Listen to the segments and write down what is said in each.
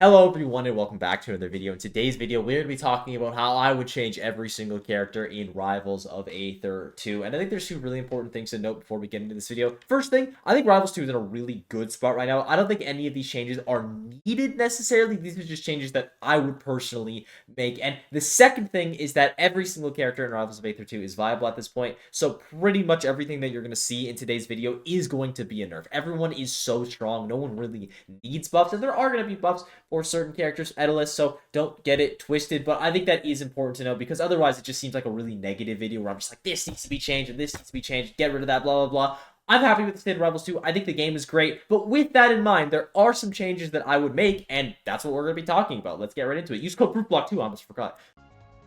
Hello everyone and welcome back to another video. In today's video, we're going to be talking about how I would change every single character in Rivals of Aether 2. And I think there's two really important things to note before we get into this video. First thing, I think Rivals 2 is in a really good spot right now. I don't think any of these changes are needed necessarily. These are just changes that I would personally make. And the second thing is that every single character in Rivals of Aether 2 is viable at this point. So pretty much everything that you're going to see in today's video is going to be a nerf. Everyone is so strong. No one really needs buffs. And there are going to be buffs for certain characters, Etalus, so don't get it twisted, but I think that is important to know because otherwise it just seems like a really negative video where I'm just like, this needs to be changed and this needs to be changed, get rid of that, blah, blah, blah. I'm happy with the state of Rivals 2. I think the game is great, but with that in mind, there are some changes that I would make, and that's what we're going to be talking about. Let's get right into it. Use code ProofBlock too, I almost forgot.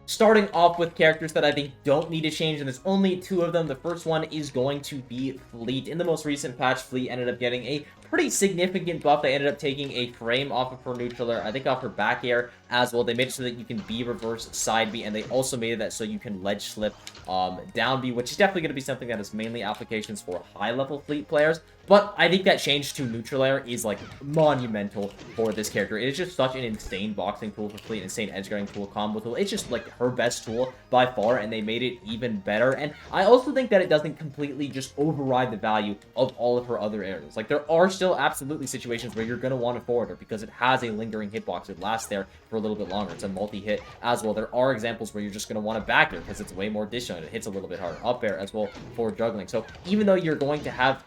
Starting off with characters that I think don't need to change, and there's only two of them. The first one is going to be Fleet. In the most recent patch, Fleet ended up getting a pretty significant buff. They ended up taking a frame off of her neutral air, I think off her back air as well. They made it so that you can B reverse side B, and they also made it so you can ledge slip down B, which is definitely going to be something that is mainly applications for high-level Fleet players. But I think that change to neutral air is, like, monumental for this character. It is just such an insane boxing tool for Fleet, insane edgeguarding tool, combo tool. It's just, like, her best tool by far, and they made it even better. And I also think that it doesn't completely just override the value of all of her other areas. Like, there are still absolutely situations where you're going to want to forward her because it has a lingering hitbox. It lasts there for a little bit longer. It's a multi-hit as well. There are examples where you're just going to want to back air because it's way more disjointed. It hits a little bit harder. Up air as well for juggling. So even though you're going to have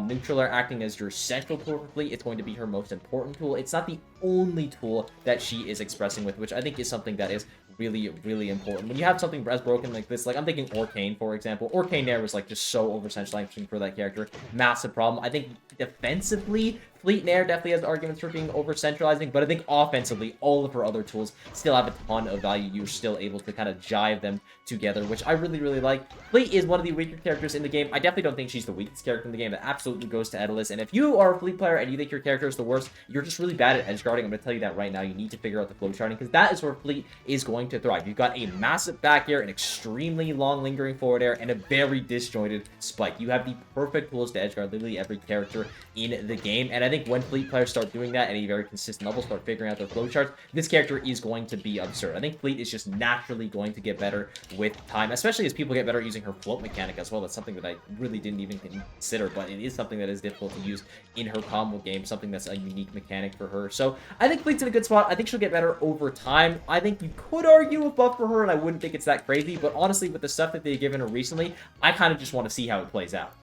neutral air acting as your central tool for Fleet, it's going to be her most important tool. It's not the only tool that she is expressing with, which I think is something that is really, really important. When you have something as broken like this, like I'm thinking Orcane, for example. Orcane Nair was like just so over-centralizing for that character. Massive problem. I think defensively, Fleet Nair definitely has arguments for being over-centralizing, but I think offensively, all of her other tools still have a ton of value. You're still able to kind of jive them together, which I really, really like. Fleet is one of the weaker characters in the game. I definitely don't think she's the weakest character in the game. That absolutely goes to Etalus. And if you are a Fleet player and you think your character is the worst, you're just really bad at edge guarding. I'm going to tell you that right now. You need to figure out the flow charting because that is where Fleet is going to thrive. You've got a massive back air, an extremely long lingering forward air, and a very disjointed spike. You have the perfect tools to edge guard literally every character in the game. And I think when Fleet players start doing that at a very consistent level, start figuring out their flow charts, this character is going to be absurd. I think Fleet is just naturally going to get better with time, especially as people get better at using her float mechanic as well. That's something that I really didn't even consider, but it is something that is difficult to use in her combo game, something that's a unique mechanic for her. So I think Fleet's in a good spot. I think she'll get better over time. I think you could argue a buff for her, and I wouldn't think it's that crazy, but honestly, with the stuff that they've given her recently, I kind of just want to see how it plays out.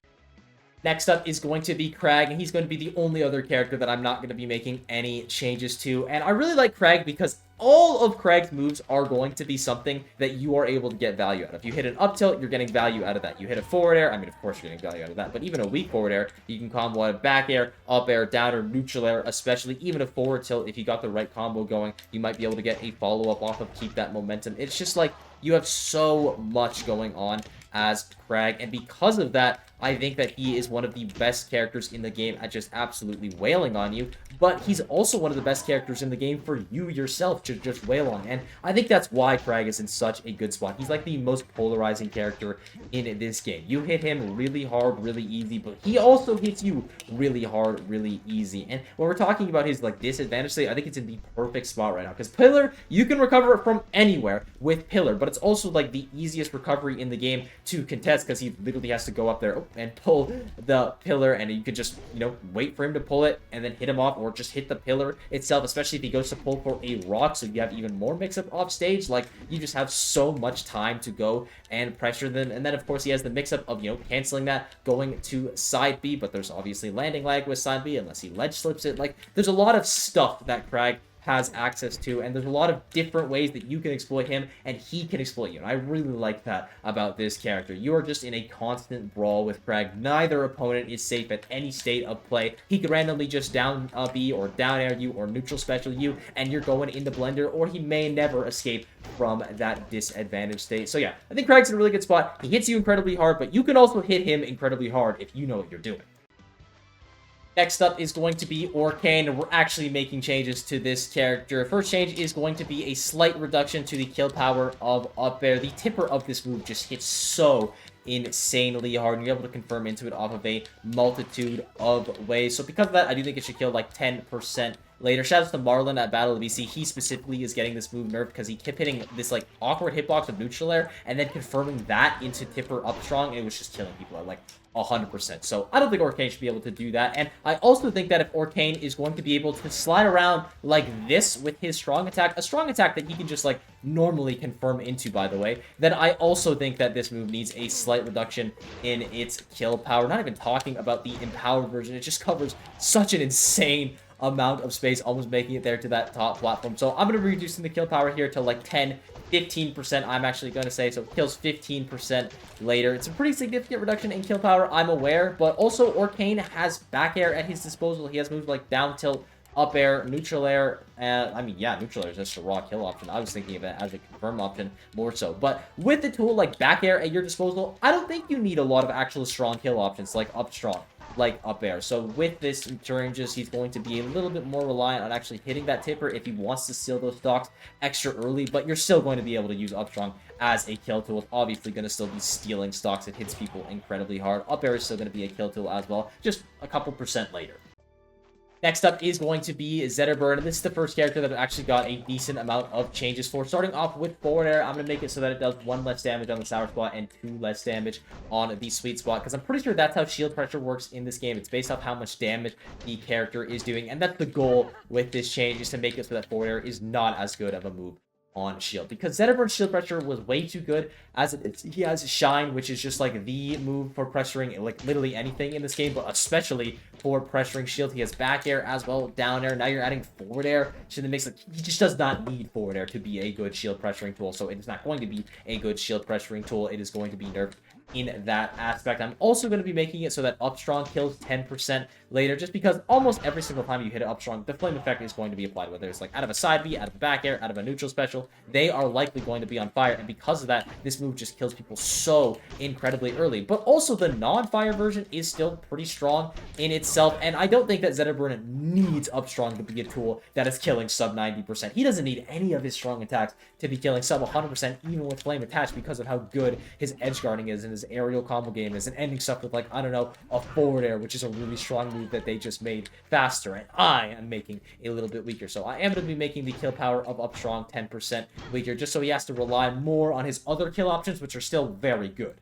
Next up is going to be Kragg, and he's going to be the only other character that I'm not going to be making any changes to. And I really like Kragg because all of Kragg's moves are going to be something that you are able to get value out of. If you hit an up tilt, you're getting value out of that. You hit a forward air, I mean, of course you're getting value out of that, but even a weak forward air, you can combo out of back air, up air, down air, neutral air, especially even a forward tilt. If you got the right combo going, you might be able to get a follow-up off of, keep that momentum. It's just like, you have so much going on as Kragg, and because of that, I think that he is one of the best characters in the game at just absolutely wailing on you, but he's also one of the best characters in the game for you yourself to just wail on, and I think that's why Kragg is in such a good spot. He's like the most polarizing character in this game. You hit him really hard, really easy, but he also hits you really hard, really easy, and when we're talking about his like disadvantage state, I think it's in the perfect spot right now, because Pillar, you can recover it from anywhere with Pillar, but it's also like the easiest recovery in the game to contest, because he literally has to go up there and pull the pillar, and you could just, you know, wait for him to pull it and then hit him off, or just hit the pillar itself, especially if he goes to pull for a rock, so you have even more mix-up off stage. Like, you just have so much time to go and pressure them, and then of course he has the mix-up of, you know, canceling that, going to side B, but there's obviously landing lag with side B unless he ledge slips it. Like, there's a lot of stuff that Kragg has access to, and there's a lot of different ways that you can exploit him and he can exploit you, and I really like that about this character. You are just in a constant brawl with Kragg. Neither opponent is safe at any state of play. He could randomly just down B or down air you or neutral special you, and you're going into blender, or he may never escape from that disadvantage state. So yeah, I think Kragg's in a really good spot. He hits you incredibly hard, but you can also hit him incredibly hard if you know what you're doing. Next up is going to be Orcane, and we're actually making changes to this character. First change is going to be a slight reduction to the kill power of up air. The tipper of this move just hits so insanely hard, and you're able to confirm into it off of a multitude of ways. So because of that, I do think it should kill like 10% later. Shout out to Marlon at Battle of BC. He specifically is getting this move nerfed because he kept hitting this like awkward hitbox of neutral air and then confirming that into Tipper up strong, and it was just killing people at like 100%. So I don't think Orcane should be able to do that. And I also think that if Orcane is going to be able to slide around like this with his strong attack, a strong attack that he can just like normally confirm into, by the way, then I also think that this move needs a slight reduction in its kill power. Not even talking about the empowered version. It just covers such an insane amount of space, almost making it there to that top platform. So I'm going to be reducing the kill power here to like 15%, I'm actually going to say. So it kills 15% later. It's a pretty significant reduction in kill power, I'm aware. But also, Orcane has back air at his disposal. He has moves like down tilt, up air, neutral air. I mean, yeah, neutral air is just a raw kill option. I was thinking of it as a confirm option more so. But with the tool like back air at your disposal, I don't think you need a lot of actual strong kill options like up strong, like up air. So with this changes, he's going to be a little bit more reliant on actually hitting that tipper if he wants to steal those stocks extra early, but you're still going to be able to use up strong as a kill tool. It's obviously going to still be stealing stocks. It hits people incredibly hard. Up air is still going to be a kill tool as well, just a couple % later. Next up is going to be Zetterburn, and this is the first character that actually got a decent amount of changes for. Starting off with forward air, I'm going to make it so that it does 1 less damage on the sour spot and 2 less damage on the sweet spot, because I'm pretty sure that's how shield pressure works in this game. It's based off how much damage the character is doing, and that's the goal with this change, is to make it so that forward air is not as good of a move on shield, because Zetterburn's shield pressure was way too good as he has shine, which is just like the move for pressuring like literally anything in this game, but especially for pressuring shield. He has back air as well, down air. Now you're adding forward air, so that makes like he just does not need forward air to be a good shield pressuring tool. So it is not going to be a good shield pressuring tool. It is going to be nerfed in that aspect. I'm also going to be making it so that up strong kills 10% later, just because almost every single time you hit it up strong, the flame effect is going to be applied, whether it's like out of a side B, out of a back air, out of a neutral special. They are likely going to be on fire, and because of that, this move just kills people so incredibly early. But also the non-fire version is still pretty strong in itself, and I don't think that Zetterburn needs up strong to be a tool that is killing sub 90%. He doesn't need any of his strong attacks to be killing sub 100%, even with flame attached, because of how good his edge guarding is and his aerial combo game is, and ending stuff with like, I don't know, a forward air, which is a really strong move that they just made faster, and I am making a little bit weaker. So I am going to be making the kill power of up strong 10% weaker, just so he has to rely more on his other kill options, which are still very good.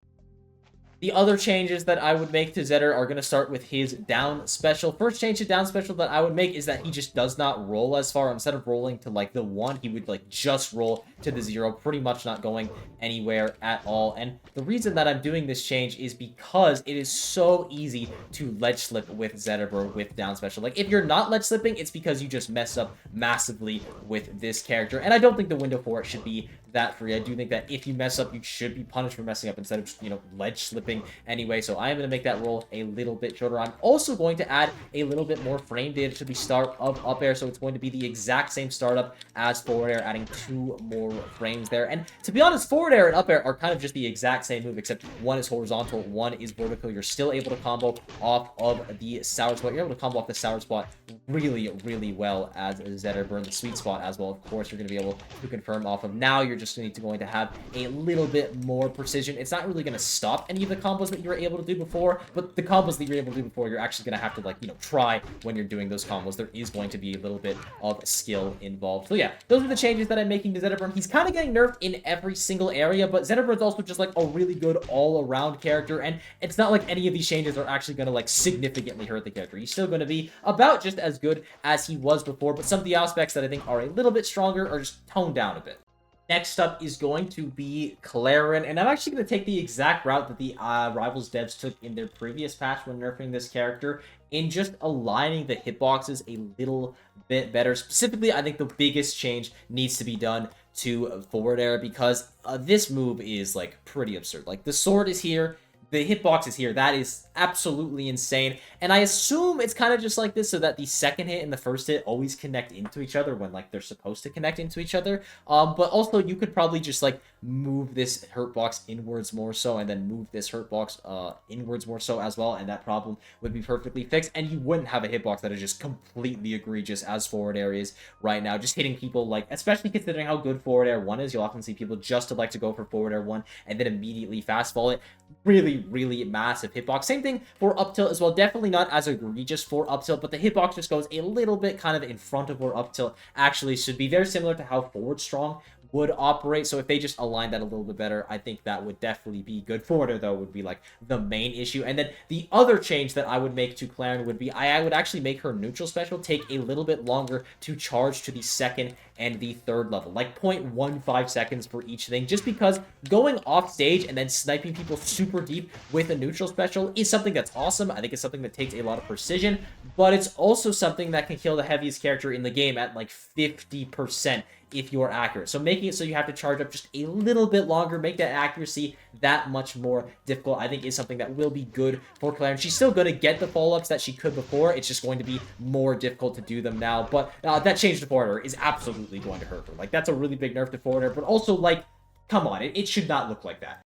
The other changes that I would make to Zetter are going to start with his down special. First change to down special that I would make is that he just does not roll as far. Instead of rolling to like the 1, he would like just roll to the 0, pretty much not going anywhere at all. And the reason that I'm doing this change is because it is so easy to ledge slip with Zetterburn with down special. Like, if you're not ledge slipping, it's because you just messed up massively with this character. And I don't think the window for it should be that free. I do think that if you mess up, you should be punished for messing up instead of, you know, ledge slipping anyway. So I am going to make that roll a little bit shorter. I'm also going to add a little bit more frame data to the start of up air, so it's going to be the exact same startup as forward air, adding 2 more frames there. And to be honest, forward air and up air are kind of just the exact same move, except one is horizontal, one is vertical. You're still able to combo off of the sour spot. You're able to combo off the sour spot really, really well as Zetterburn, the sweet spot as well. Of course, you're going to be able to confirm off of. Now you're just going to have a little bit more precision. It's not really going to stop any of the combos that you were able to do before, but the combos that you're able to do before, you're actually going to have to, like, you know, try when you're doing those combos. There is going to be a little bit of skill involved. So yeah, those are the changes that I'm making to Zetterburn. He's kind of getting nerfed in every single area, but Zetterburn's also just like a really good all-around character, and it's not like any of these changes are actually going to like significantly hurt the character. He's still going to be about just as good as he was before, but some of the aspects that I think are a little bit stronger are just toned down a bit. Next up is going to be Clairen, and I'm actually going to take the exact route that the Rivals devs took in their previous patch when nerfing this character, in just aligning the hitboxes a little bit better. Specifically, I think the biggest change needs to be done to forward air, because this move is like pretty absurd. Like, the sword is here, the hitbox is here. That is absolutely insane. And I assume it's kind of just like this so that the second hit and the first hit always connect into each other when like they're supposed to connect into each other. But also you could probably just like move this hurt box inwards more so, and then move this hurt box inwards more so as well, and that problem would be perfectly fixed, and you wouldn't have a hitbox that is just completely egregious as forward air is right now, just hitting people, like, especially considering how good forward air 1 is. You'll often see people just like to go for forward air 1 and then immediately fast fall it. Really, really massive hitbox. Same thing for up tilt as well. Definitely not as egregious for up tilt, but the hitbox just goes a little bit kind of in front of where up tilt actually should be. Very similar to how forward strong would operate. So if they just align that a little bit better, I think that would definitely be good. Forwarder, though, would be like the main issue. And then the other change that I would make to Clairen would be I would actually make her neutral special take a little bit longer to charge to the second and the third level, like 0.15 seconds for each thing, just because going off stage and then sniping people super deep with a neutral special is something that's awesome. I think it's something that takes a lot of precision, but it's also something that can kill the heaviest character in the game at like 50% if you're accurate. So making it so you have to charge up just a little bit longer, make that accuracy that much more difficult, I think is something that will be good for Clairen. She's still going to get the follow-ups that she could before. It's just going to be more difficult to do them now. But that change to forwarder is absolutely going to hurt her. Like, that's a really big nerf to forwarder, but also, like, come on, it should not look like that.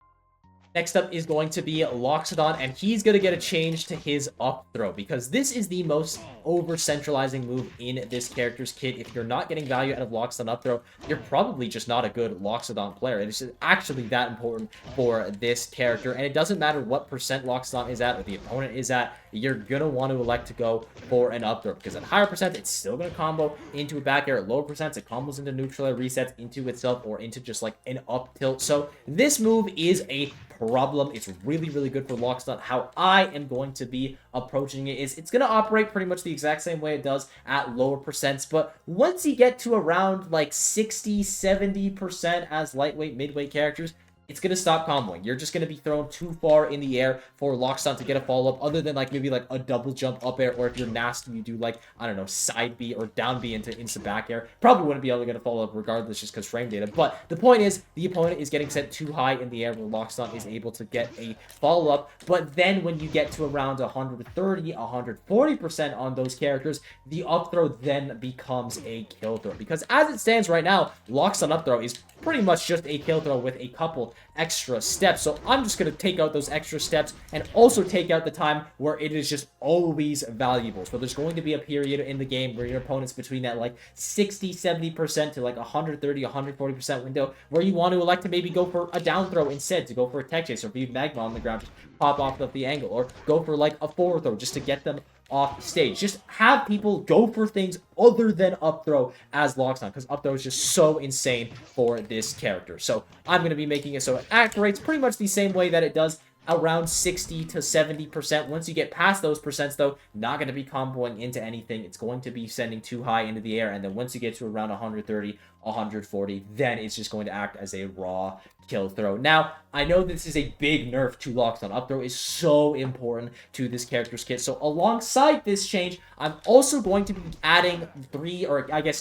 Next up is going to be Loxodont, and he's going to get a change to his up throw, because this is the most over-centralizing move in this character's kit. If you're not getting value out of Loxodont up throw, you're probably just not a good Loxodont player. It is actually that important for this character, and it doesn't matter what percent Loxodont is at or the opponent is at, you're going to want to elect to go for an up throw, because at higher percent, it's still going to combo into a back air. At lower percents, it combos into neutral air, resets into itself, or into just like an up tilt. So this move is a problem. It's really, really good for Loxodont. How I am going to be approaching it is it's going to operate pretty much the exact same way it does at lower percents, but once you get to around like 60-70% as lightweight, midweight characters, it's going to stop comboing. You're just going to be thrown too far in the air for Loxodont to get a follow-up, other than like maybe like a double jump up air, or if you're nasty, you do like, I don't know, side B or down B into back air. Probably wouldn't be able to get a follow-up regardless, just because frame data. But the point is, the opponent is getting sent too high in the air where Loxodont is able to get a follow-up. But then when you get to around 130, 140% on those characters, the up throw then becomes a kill throw. Because as it stands right now, Loxodont up throw is pretty much just a kill throw with a couple extra steps. So I'm just going to take out those extra steps and also take out the time where it is just always valuable. So there's going to be a period in the game where your opponent's between that like 60-70% to like 130-140% window where you want to elect to maybe go for a down throw instead, to go for a tech chase, or if you have magma on the ground, just pop off the angle, or go for like a forward throw just to get them off stage. Just have people go for things other than up throw as Loxodont, because up throw is just so insane for this character. So I'm going to be making it so it operates pretty much the same way that it does, around 60-70%. Once you get past those percents, though, not going to be comboing into anything. It's going to be sending too high into the air, and then once you get to around 130, 140, then it's just going to act as a raw kill throw. Now, I know this is a big nerf to Loxodont. Up throw is so important to this character's kit. So alongside this change, I'm also going to be adding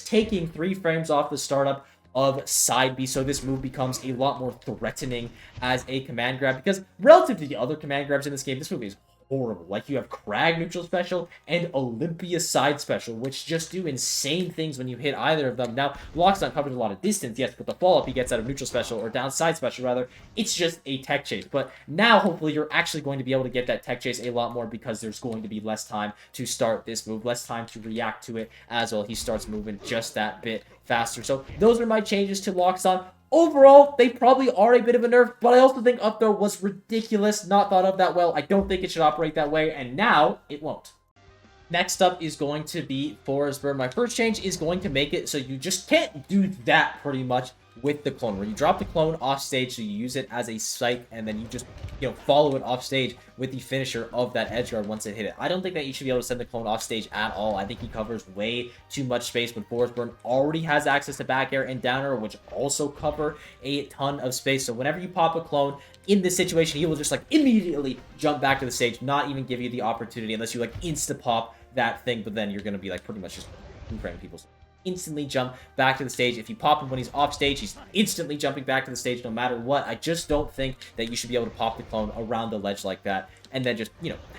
taking 3 frames off the startup of side B, so this move becomes a lot more threatening as a command grab, because relative to the other command grabs in this game, this move is horrible. Like, you have Kragg neutral special and Olympia side special, which just do insane things when you hit either of them. Now, Loxodont covers a lot of distance, yes, but the follow-up he gets out of neutral special, or down side special rather, it's just a tech chase. But now, hopefully, you're actually going to be able to get that tech chase a lot more, because there's going to be less time to start this move, less time to react to it as well. He starts moving just that bit faster. So those are my changes to Loxodont. Overall, they probably are a bit of a nerf, but I also think up throw was ridiculous, not thought of that well. I don't think it should operate that way, and now it won't. Next up is going to be Forsburn. My first change is going to make it so you just can't do that pretty much with the clone, where you drop the clone off stage, so you use it as a sight, and then you just, follow it off stage with the finisher of that edge guard once it hit it. I don't think that you should be able to send the clone off stage at all. I think he covers way too much space, but Forsburn already has access to back air and down air, which also cover a ton of space. So whenever you pop a clone in this situation, he will just like immediately jump back to the stage, not even give you the opportunity unless you like insta pop that thing, but then you're going to be like pretty much just two-frame people. Instantly jump back to the stage. If you pop him when he's off stage, he's instantly jumping back to the stage no matter what. I just don't think that you should be able to pop the clone around the ledge like that and then just,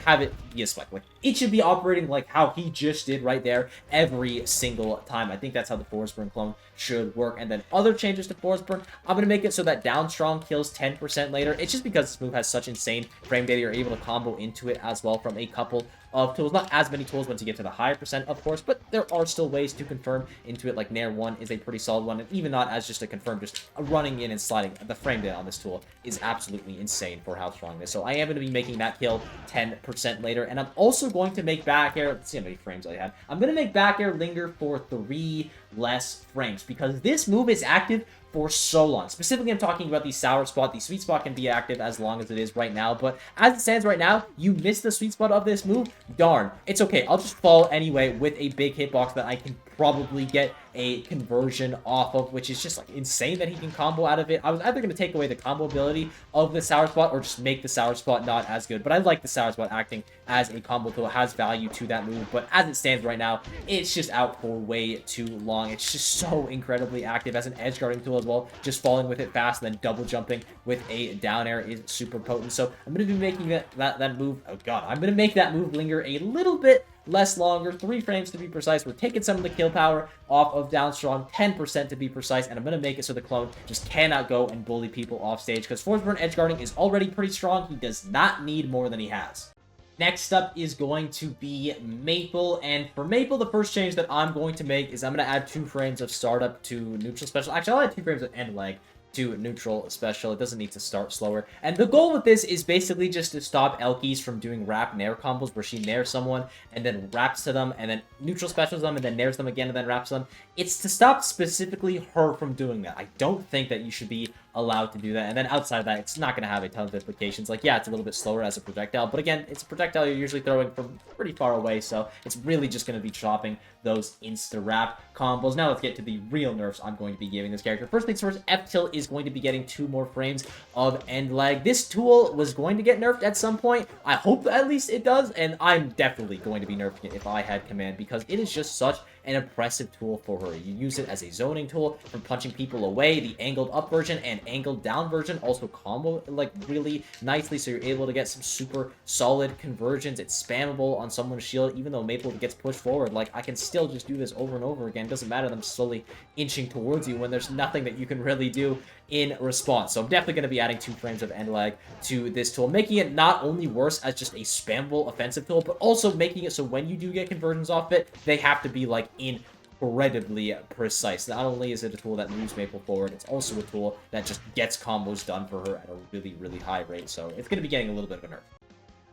have it be a spike. Like, it should be operating like how he just did right there every single time. I think that's how the Forsburn clone should work. And then other changes to Forsburn, I'm going to make it so that down strong kills 10% later. It's just because this move has such insane frame data, you're able to combo into it as well from a couple of tools. Not as many tools once you get to the higher percent, of course, but there are still ways to confirm into it, like Nair 1 is a pretty solid one, and even not as just a confirm, just running in and sliding. The frame rate on this tool is absolutely insane for how strong it is. So I am going to be making that kill 10% later, and I'm also going to make back air, let's see how many frames I had. I'm going to make back air linger for 3 less frames, because this move is active for so long. Specifically, I'm talking about the sour spot. The sweet spot can be active as long as it is right now, but as it stands right now, you miss the sweet spot of this move, darn. It's okay. I'll just fall anyway with a big hitbox that I can probably get a conversion off of, which is just like insane that he can combo out of it. I was either going to take away the combo ability of the sour spot or just make the sour spot not as good, but I like the sour spot acting as a combo tool. It has value to that move, but as it stands right now, it's just out for way too long. It's just so incredibly active as an edge guarding tool as well. Just falling with it fast and then double jumping with a down air is super potent. So I'm going to be making that move, oh god, I'm going to make that move linger a little bit less longer, 3 frames to be precise. We're taking some of the kill power off of down strong, 10% to be precise, and I'm going to make it so the clone just cannot go and bully people off stage, because Forsburn edge guarding is already pretty strong. He does not need more than he has. Next up is going to be Maypul, and for Maypul, the first change that I'm going to make is I'm going to add 2 frames of startup to neutral special. Actually, I'll add 2 frames of end leg to neutral special. It doesn't need to start slower. And the goal with this is basically just to stop Elkies from doing wrap nair combos where she nairs someone and then wraps to them and then neutral specials them and then nairs them again and then wraps them. It's to stop specifically her from doing that. I don't think that you should be allowed to do that. And then outside of that, it's not going to have a ton of implications. Like, yeah, it's a little bit slower as a projectile, but again, it's a projectile you're usually throwing from pretty far away, so it's really just going to be chopping those insta-wrap combos. Now let's get to the real nerfs I'm going to be giving this character. First things first, F-Tilt is going to be getting 2 more frames of end lag. This tool was going to get nerfed at some point. I hope at least it does, and I'm definitely going to be nerfing it if I had command, because it is just such an impressive tool for her. You use it as a zoning tool from punching people away. The angled up version and angled down version also combo like really nicely, so you're able to get some super solid conversions. It's spammable on someone's shield, even though Maypul gets pushed forward. Like, I can still just do this over and over again. It doesn't matter that I'm slowly inching towards you when there's nothing that you can really do in response. So I'm definitely going to be adding 2 frames of end lag to this tool, making it not only worse as just a spammable offensive tool, but also making it so when you do get conversions off it, they have to be like incredibly precise. Not only is it a tool that moves Maypul forward, it's also a tool that just gets combos done for her at a really, really high rate. So it's going to be getting a little bit of a nerf.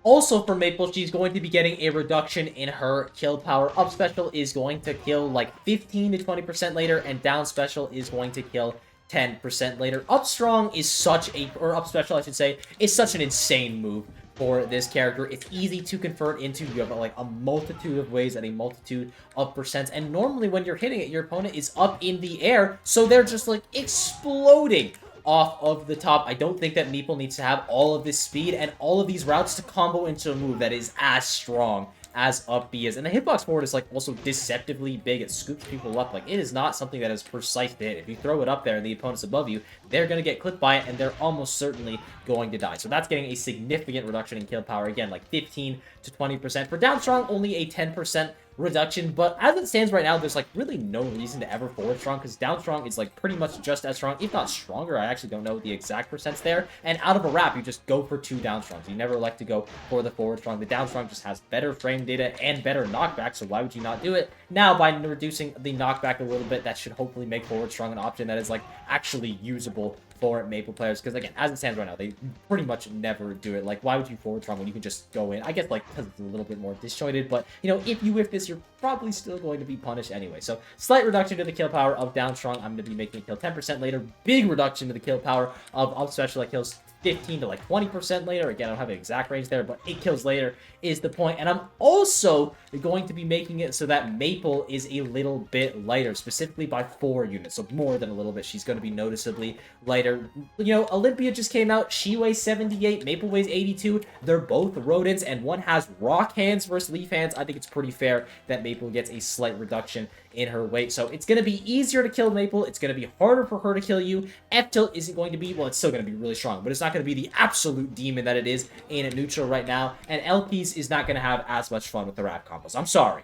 Also for Maypul, she's going to be getting a reduction in her kill power. Up special is going to kill like 15 to 20% later, and down special is going to kill 10% later. Up strong is such a, or up special I should say, is such an insane move for this character. It's easy to convert into. You have like a multitude of ways and a multitude of percents, and normally when you're hitting it, your opponent is up in the air, so they're just like exploding off of the top. I don't think that Maypul needs to have all of this speed and all of these routes to combo into a move that is as strong as up B is. And the hitbox forward is like also deceptively big. It scoops people up. Like, it is not something that is precise to hit. If you throw it up there and the opponent's above you, they're going to get clipped by it and they're almost certainly going to die. So that's getting a significant reduction in kill power. Again, like 15 to 20%. For down strong, only a 10% reduction, but as it stands right now, there's like really no reason to ever forward strong, because down strong is like pretty much just as strong, if not stronger. I actually don't know the exact percents there, and out of a wrap you just go for 2 down strongs. You never like to go for the forward strong. The down strong just has better frame data and better knockback, so why would you not do it? Now, by reducing the knockback a little bit, that should hopefully make forward strong an option that is like actually usable for Maypul players, because again, as it stands right now, they pretty much never do it. Like, why would you forward strong when you can just go in? I guess like because it's a little bit more disjointed, but you know, if you whiff this, you're probably still going to be punished anyway. So slight reduction to the kill power of down strong. I'm going to be making it kill 10% later. Big reduction to the kill power of up special that kills 15 to like 20% later. Again, I don't have an exact range there, but it kills later is the point. And I'm also going to be making it so that Maypul is a little bit lighter, specifically by 4 units. So more than a little bit. She's going to be noticeably lighter. You know, Olympia just came out. She weighs 78. Maypul weighs 82. They're both rodents, and one has rock hands versus leaf hands. I think it's pretty fair that Maypul gets a slight reduction in her weight. So it's going to be easier to kill Maypul. It's going to be harder for her to kill you. F-Tilt isn't going to be, well, it's still going to be really strong, but it's not going to be the absolute demon that it is in a neutral right now. And Elkies is not going to have as much fun with the wrap combos. I'm sorry.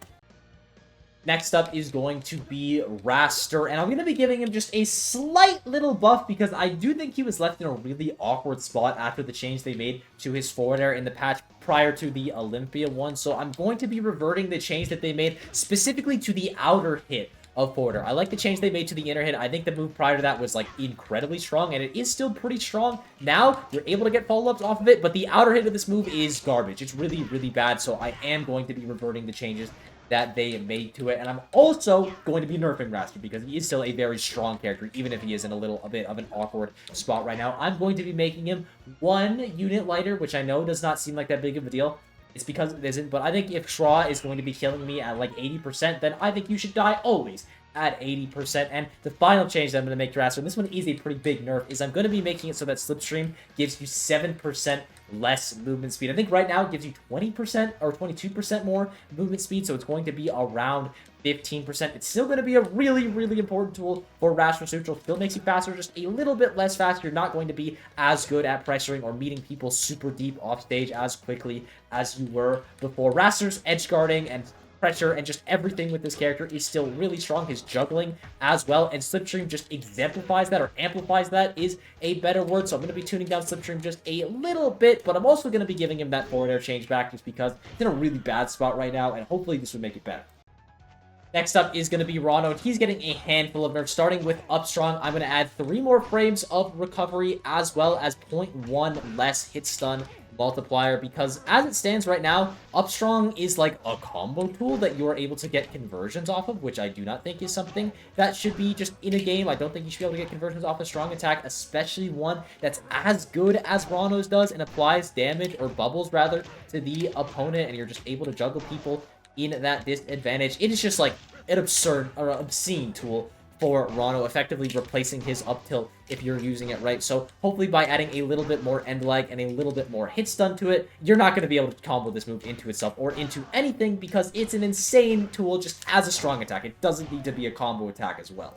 Next up is going to be Wrastor, and I'm going to be giving him just a slight little buff because I do think he was left in a really awkward spot after the change they made to his forward air in the patch prior to the Olympia one. So I'm going to be reverting the change that they made specifically to the outer hit of forward air. I like the change they made to the inner hit. I think the move prior to that was like incredibly strong, and it is still pretty strong. Now you're able to get follow-ups off of it, but the outer hit of this move is garbage. It's really, really bad, so I am going to be reverting the changes that they made to it. And I'm also going to be nerfing Wrastor because he is still a very strong character, even if he is in a bit of an awkward spot right now. I'm going to be making him 1 unit lighter, which I know does not seem like that big of a deal. It's because it isn't, but I think if Shra is going to be killing me at like 80%, then I think you should die always at 80%. And the final change that I'm going to make to Wrastor, and this one is a pretty big nerf, is I'm going to be making it so that Slipstream gives you 7% less movement speed. I think right now it gives you 20% or 22% more movement speed, so it's going to be around 15%. It's still going to be a really, really important tool for Wrastor neutral. Still makes you faster, just a little bit less fast. You're not going to be as good at pressuring or meeting people super deep off stage as quickly as you were before. Wrastor's edge guarding and pressure and just everything with this character is still really strong. His juggling as well, and Slipstream just exemplifies that, or amplifies that is a better word. So I'm going to be tuning down Slipstream just a little bit, but I'm also going to be giving him that forward air change back just because it's in a really bad spot right now, and hopefully this would make it better. Next up is going to be Ranno, and he's getting a handful of nerfs. Starting with up strong, I'm going to add 3 more frames of recovery as well as 0.1 less hit stun multiplier, because as it stands right now, up strong is like a combo tool that you are able to get conversions off of, which I do not think is something that should be just in a game. I don't think you should be able to get conversions off a strong attack, especially one that's as good as Ranno's does and applies damage, or bubbles rather, to the opponent, and you're just able to juggle people in that disadvantage. It is just like an absurd or obscene tool for Ranno, effectively replacing his up tilt if you're using it right. So hopefully by adding a little bit more end lag and a little bit more hit stun to it, you're not going to be able to combo this move into itself or into anything, because it's an insane tool just as a strong attack. It doesn't need to be a combo attack as well.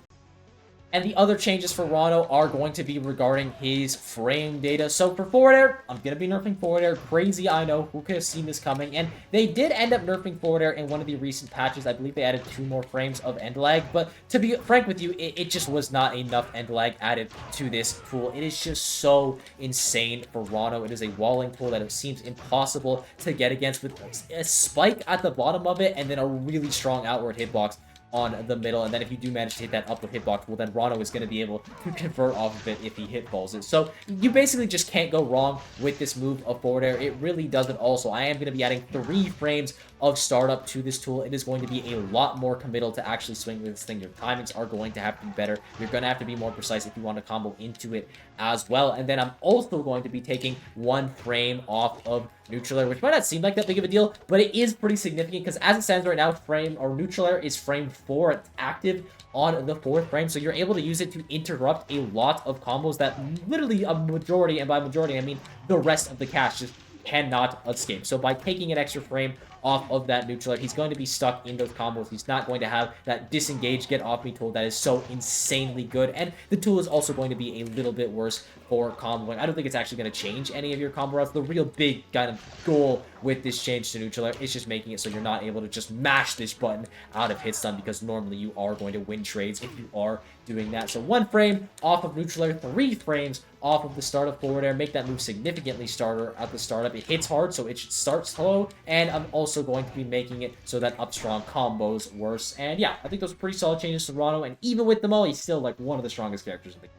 And the other changes for Ranno are going to be regarding his frame data. So for forward air, I'm going to be nerfing forward air. Crazy, I know. Who could have seen this coming? And they did end up nerfing forward air in one of the recent patches. I believe they added 2 more frames of end lag. But to be frank with you, it just was not enough end lag added to this tool. It is just so insane for Ranno. It is a walling tool that it seems impossible to get against, with a spike at the bottom of it and then a really strong outward hitbox on the middle. And then if you do manage to hit that upward hitbox, well, then Ranno is going to be able to convert off of it if he hitballs it. So you basically just can't go wrong with this move of forward air. It really doesn't. Also, I am going to be adding 3 frames of startup to this tool. It is going to be a lot more committal to actually swing with this thing. Your timings are going to have to be better. You're going to have to be more precise if you want to combo into it as well. And then I'm also going to be taking 1 frame off of neutral air, which might not seem like that big of a deal, but it is pretty significant, because as it stands right now, frame or neutral air is frame 4. It's active on the 4th frame, so you're able to use it to interrupt a lot of combos that literally a majority, and by majority I mean the rest of the cast, just cannot escape. So by taking an extra frame off of that neutral air, he's going to be stuck in those combos. He's not going to have that disengage get off me tool that is so insanely good, and the tool is also going to be a little bit worse for comboing. I don't think it's actually going to change any of your combo routes. The real big kind of goal with this change to neutral air is just making it so you're not able to just mash this button out of hit stun, because normally you are going to win trades if you are doing that. So 1 frame off of neutral air, 3 frames off of the start of forward air. Make that move significantly starter at the startup. It hits hard, so it should start slow, and I'm also going to be making it so that up strong combos worse. And yeah, I think those are pretty solid changes to Ranno, and even with them all, he's still like one of the strongest characters in the game.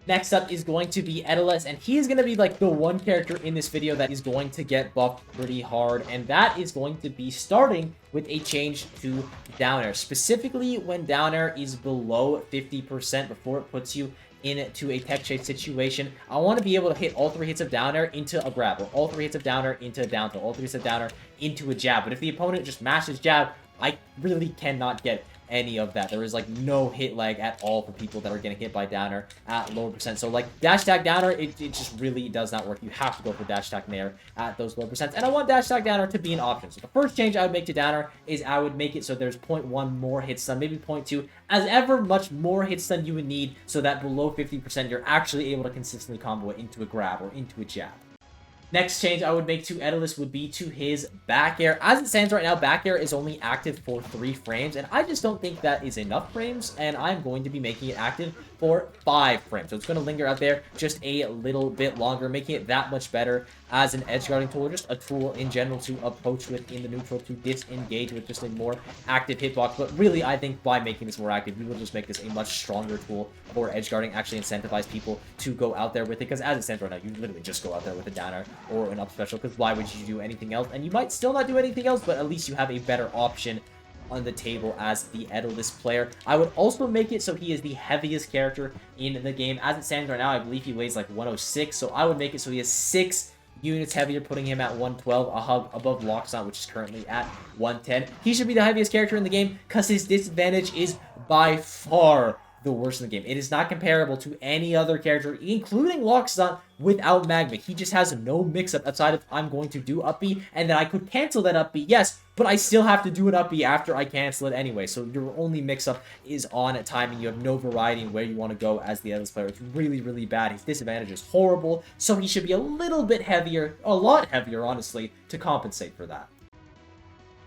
Next up is going to be Etalus, and he is going to be like the one character in this video that is going to get buffed pretty hard, and that is going to be starting with a change to down air. Specifically, when down air is below 50% before it puts you into a tech chase situation, I want to be able to hit all 3 hits of down air into a grab, or all 3 hits of down air into a down throw, all 3 hits of down air into a jab. But if the opponent just mashes jab, I really cannot get any of that. There is like no hit lag at all for people that are getting hit by downer at lower percent. So like dash tag downer, it just really does not work. You have to go for dash tag nair at those low percents. And I want dash tag downer to be an option. So the first change I would make to downer is I would make it so there's 0.1 more hit stun, maybe 0.2, as ever much more hit stun you would need, so that below 50% you're actually able to consistently combo it into a grab or into a jab. Next change I would make to Etalus would be to his back air. As it stands right now, back air is only active for 3 frames, and I just don't think that is enough frames, and I'm going to be making it active for 5 frames. So it's going to linger out there just a little bit longer, making it that much better as an edge guarding tool, or just a tool in general to approach with in the neutral, to disengage with just a more active hitbox. But really, I think by making this more active, we will just make this a much stronger tool for edge guarding, actually incentivize people to go out there with it, because as it stands right now, you literally just go out there with a downer or an up special, because why would you do anything else? And you might still not do anything else, but at least you have a better option on the table as the Etalus player. I would also make it so he is the heaviest character in the game. As it stands right now, I believe he weighs like 106, so I would make it so he is 6 units heavier, putting him at 112, a hug above Loxodont, which is currently at 110. He should be the heaviest character in the game because his disadvantage is by far the worst in the game. It is not comparable to any other character, including Loxodont, without Magma. He just has no mix-up outside of I'm going to do up B, and then I could cancel that up B, yes, but I still have to do an up B after I cancel it anyway. So your only mix-up is on timing. You have no variety in where you want to go as the Etalus player. It's really, really bad. His disadvantage is horrible, so he should be a little bit heavier, a lot heavier, honestly, to compensate for that.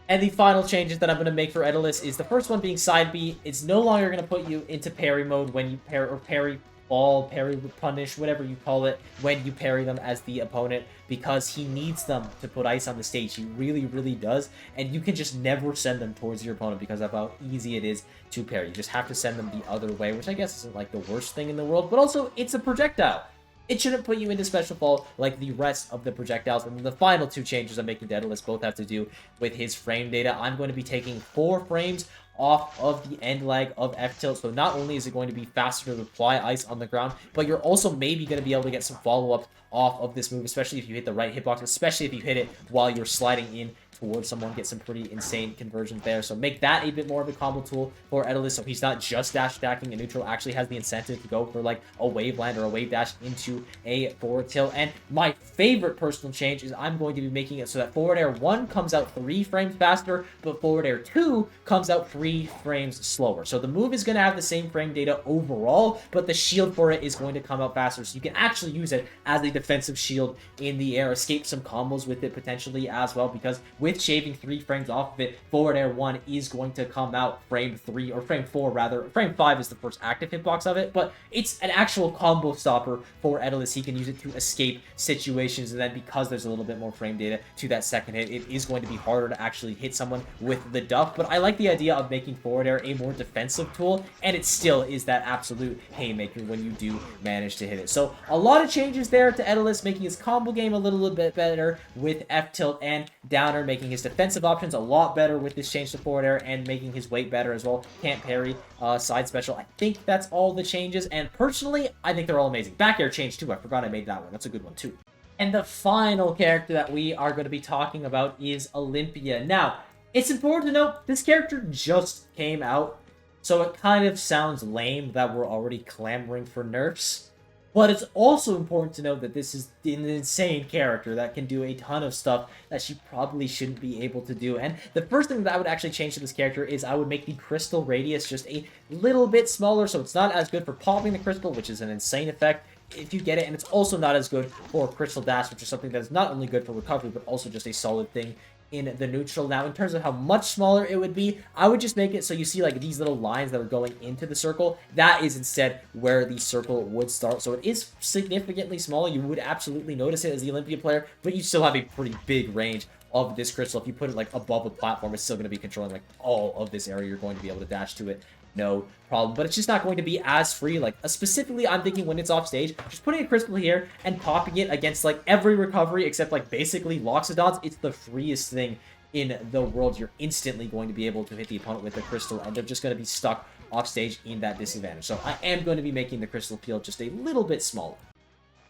And the final changes that I'm going to make for Etalus is the first one being side B. It's no longer going to put you into parry mode when you parry ball, parry punish, whatever you call it, when you parry them as the opponent, because he needs them to put ice on the stage. He really, really does. And you can just never send them towards your opponent because of how easy it is to parry. You just have to send them the other way, which I guess isn't like the worst thing in the world, but also it's a projectile. It shouldn't put you into special fall like the rest of the projectiles. And then the final 2 changes I'm making to Etalus both have to do with his frame data. I'm going to be taking 4 frames off of the end lag of F-tilt. So not only is it going to be faster to apply ice on the ground, but you're also maybe going to be able to get some follow-up off of this move, especially if you hit the right hitbox, especially if you hit it while you're sliding in towards someone, get some pretty insane conversions there. So make that a bit more of a combo tool for Etalus, so he's not just dash attacking a neutral, actually has the incentive to go for like a wave land or a wave dash into a forward tilt. And my favorite personal change is I'm going to be making it so that forward air 1 comes out 3 frames faster, but forward air 2 comes out 3 frames slower. So the move is going to have the same frame data overall, but the shield for it is going to come out faster, so you can actually use it as a defensive shield in the air, escape some combos with it potentially as well, because with shaving 3 frames off of it, forward air 1 is going to come out frame 3, or frame 4 rather. Frame 5 is the first active hitbox of it, but it's an actual combo stopper for Etalus. He can use it to escape situations, and then because there's a little bit more frame data to that second hit, it is going to be harder to actually hit someone with the duff. But I like the idea of making forward air a more defensive tool, and it still is that absolute haymaker when you do manage to hit it. So a lot of changes there to Etalus, making his combo game a little bit better with F-tilt and downer, making his defensive options a lot better with this change to forward air, and making his weight better as well. Can't parry, side special. I think that's all the changes, and personally, I think they're all amazing. Back air change too. I forgot I made that one. That's a good one too. And the final character that we are going to be talking about is Olympia. Now, it's important to note, this character just came out, so it kind of sounds lame that we're already clamoring for nerfs. But it's also important to note that this is an insane character that can do a ton of stuff that she probably shouldn't be able to do. And the first thing that I would actually change to this character is I would make the crystal radius just a little bit smaller, so it's not as good for popping the crystal, which is an insane effect if you get it, and it's also not as good for crystal dash, which is something that is not only good for recovery, but also just a solid thing in the neutral. Now, in terms of how much smaller it would be, I would just make it so you see like these little lines that are going into the circle. That is instead where the circle would start. So it is significantly smaller. You would absolutely notice it as the Olympia player, but you still have a pretty big range of this crystal. If you put it like above a platform, it's still going to be controlling like all of this area. You're going to be able to dash to it, no problem, but it's just not going to be as free. Like specifically, I'm thinking when it's off stage, just putting a crystal here and popping it against like every recovery except like basically Loxodonts, it's the freest thing in the world. You're instantly going to be able to hit the opponent with the crystal, and they're just going to be stuck off stage in that disadvantage. So I am going to be making the crystal field just a little bit smaller.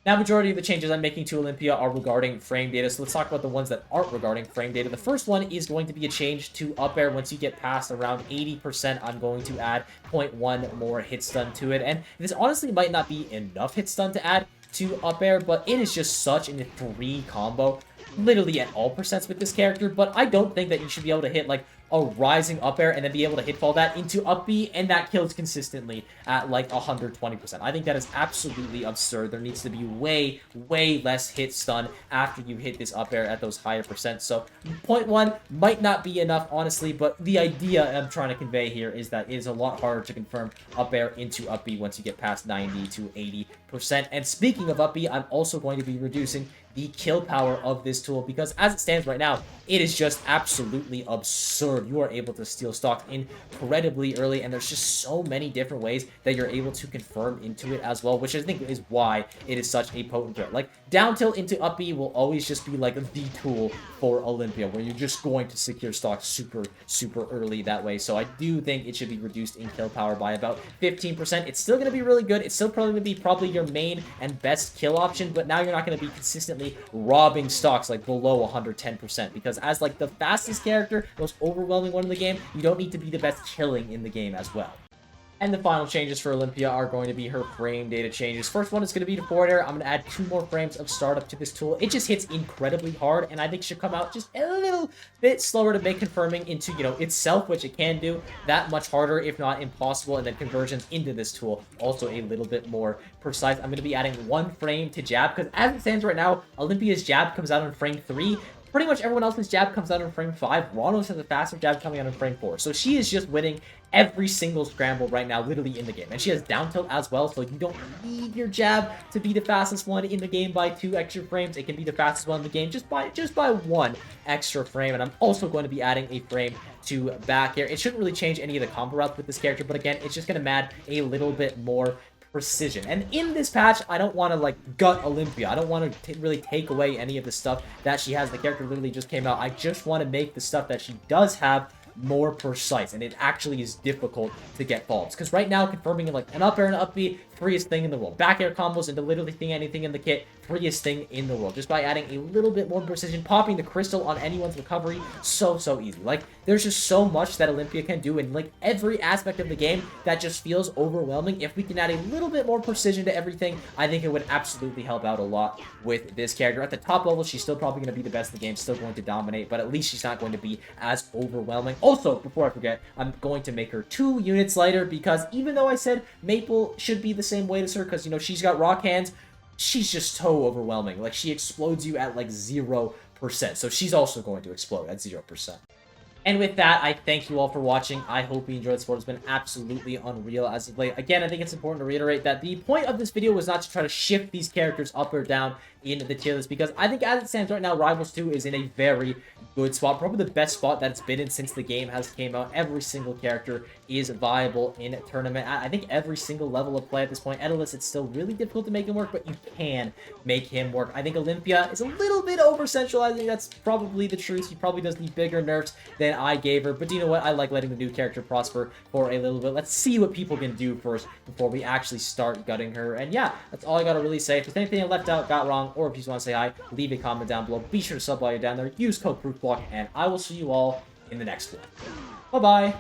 Now, majority of the changes I'm making to Olympia are regarding frame data, so let's talk about the ones that aren't regarding frame data. The first one is going to be a change to up air. Once you get past around 80%, I'm going to add 0.1 more hit stun to it, and this honestly might not be enough hit stun to add to up air, but it is just such a free combo, literally at all percents with this character. But I don't think that you should be able to hit like a rising up air and then be able to hitfall that into up B, and that kills consistently at like 120%. I think that is absolutely absurd. There needs to be way less hit stun after you hit this up air at those higher percents. So 0.1 might not be enough, honestly, but the idea I'm trying to convey here is that it is a lot harder to confirm up air into up B once you get past 90 to 80%. And speaking of up B, I'm also going to be reducing the kill power of this tool, because as it stands right now, it is just absolutely absurd. You are able to steal stocks incredibly early, and there's just so many different ways that you're able to confirm into it as well, which I think is why it is such a potent threat. Like, down tilt into up B will always just be like the tool for Olympia, where you're just going to secure stocks super early that way. So I do think it should be reduced in kill power by about 15%. It's still going to be really good. It's still probably going to be your main and best kill option, but now you're not going to be consistently robbing stocks like below 110%, because as like the fastest character, most overwhelming one in the game, you don't need to be the best killing in the game as well. And the final changes for Olympia are going to be her frame data changes. First one is going to be to forward air. I'm going to add 2 more frames of startup to this tool. It just hits incredibly hard, and I think it should come out just a little bit slower to make confirming into, you know, itself, which it can do, that much harder, if not impossible. And then conversions into this tool, also a little bit more precise. I'm going to be adding 1 frame to jab, because as it stands right now, Olympia's jab comes out on frame 3. Pretty much everyone else's jab comes out in frame 5. Ranno's has a faster jab coming out in frame 4. So she is just winning every single scramble right now, literally in the game. And she has down tilt as well, so you don't need your jab to be the fastest one in the game by 2 extra frames. It can be the fastest one in the game just by 1 extra frame. And I'm also going to be adding a frame to back air. It shouldn't really change any of the combo routes with this character, but again, it's just going to add a little bit more precision. And in this patch, I don't want to like gut Olympia. I don't want to really take away any of the stuff that she has. The character literally just came out. I just want to make the stuff that she does have more precise, and it actually is difficult to get faults, because right now confirming like an up air and an up B, freest thing in the world. Back air combos into literally anything in the kit, freest thing in the world, just by adding a little bit more precision. Popping the crystal on anyone's recovery, so easy. Like, there's just so much that Olympia can do in like every aspect of the game that just feels overwhelming. If we can add a little bit more precision to everything, I think it would absolutely help out a lot with this character. At the top level, she's still probably going to be the best in the game, still going to dominate, but at least she's not going to be as overwhelming. Also, before I forget, I'm going to make her 2 units lighter, because even though I said Maypul should be the same weight as her, because, you know, she's got rock hands, she's just so overwhelming. Like, she explodes you at like 0%, so she's also going to explode at 0%. And with that, I thank you all for watching. I hope you enjoyed. The sport has been absolutely unreal as of late. Again, I think it's important to reiterate that the point of this video was not to try to shift these characters up or down in the tier list, because I think as it stands right now, Rivals 2 is in a very good spot. Probably the best spot that it's been in since the game has came out. Every single character is viable in a tournament. I think every single level of play at this point. Etalus, it's still really difficult to make him work, but you can make him work. I think Olympia is a little bit over-centralizing. That's probably the truth. She probably does need bigger nerfs than I gave her, but you know what? I like letting the new character prosper for a little bit. Let's see what people can do first before we actually start gutting her. And yeah, that's all I gotta really say. If there's anything I left out, got wrong, or if you just want to say hi, leave a comment down below. Be sure to sub while you're down there. Use code ProofBlock, and I will see you all in the next one. Bye-bye!